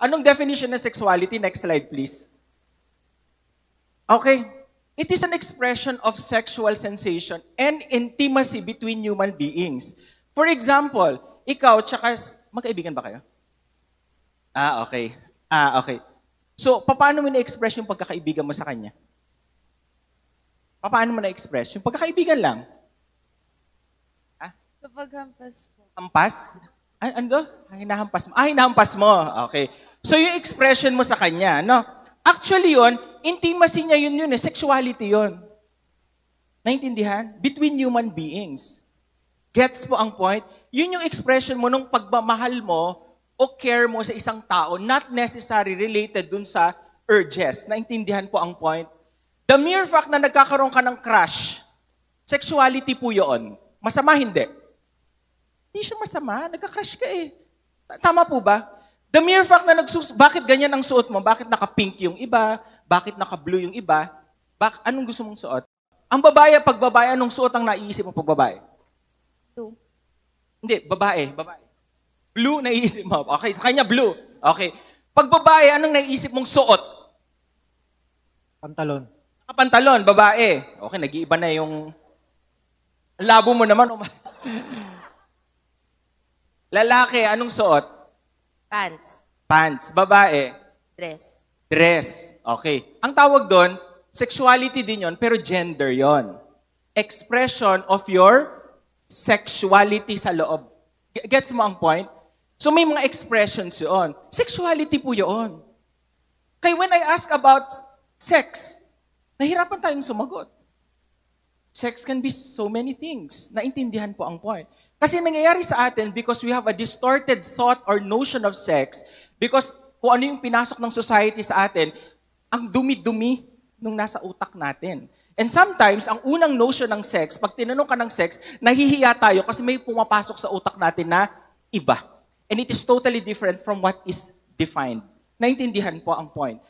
Anong definition ng sexuality? Next slide, please. Okay. It is an expression of sexual sensation and intimacy between human beings. For example, ikaw, tsaka, magkaibigan ba kayo? Okay. Okay. So, paano mo na-express yung pagkakaibigan mo sa kanya? Paano mo na-express? Yung pagkakaibigan lang? Kapag hampas po. Hampas? Ano? Hinahampas mo. Hinahampas mo. Okay. So, yung expression mo sa kanya, no? Actually yun, intimacy niya yun eh. Sexuality yun. Naintindihan? Between human beings. Gets mo ang point? Yun yung expression mo nung pagmamahal mo o care mo sa isang tao, not necessarily related dun sa urges. Naintindihan po ang point? The mere fact na nagkakaroon ka ng crush, sexuality po yun. Masama, hindi? Hindi siya masama. Nagka-crush ka eh. Tama po ba? The mere fact na bakit ganyan ang suot mo? Bakit naka-pink yung iba? Bakit naka-blue yung iba? Anong gusto mong suot? Ang babae, pag babae, anong suot ang naiisip mo pag babae? Blue. Hindi, babae. Blue, naiisip mo. Okay, sa kanya blue. Okay. Pag babae, anong naiisip mong suot? Pantalon. Pantalon, babae. Okay, nag-iiba na yung... Labo mo naman. Lalaki, anong suot? Pants. Pants. Babae? Dress. Dress. Okay. Ang tawag doon, sexuality din yon, pero gender yon. Expression of your sexuality sa loob. Gets mo ang point? So may mga expressions yun. Sexuality po yun. Kaya when I ask about sex, nahirapan tayong sumagot. Sex can be so many things. Naintindihan po ang point. Kasi nangyayari sa atin because we have a distorted thought or notion of sex, because kung ano yung pinasok ng society sa atin, ang dumi-dumi nung nasa utak natin. And sometimes, ang unang notion ng sex, pag tinanong ka ng sex, nahihiya tayo kasi may pumapasok sa utak natin na iba. And it is totally different from what is defined. Naintindihan po ang point.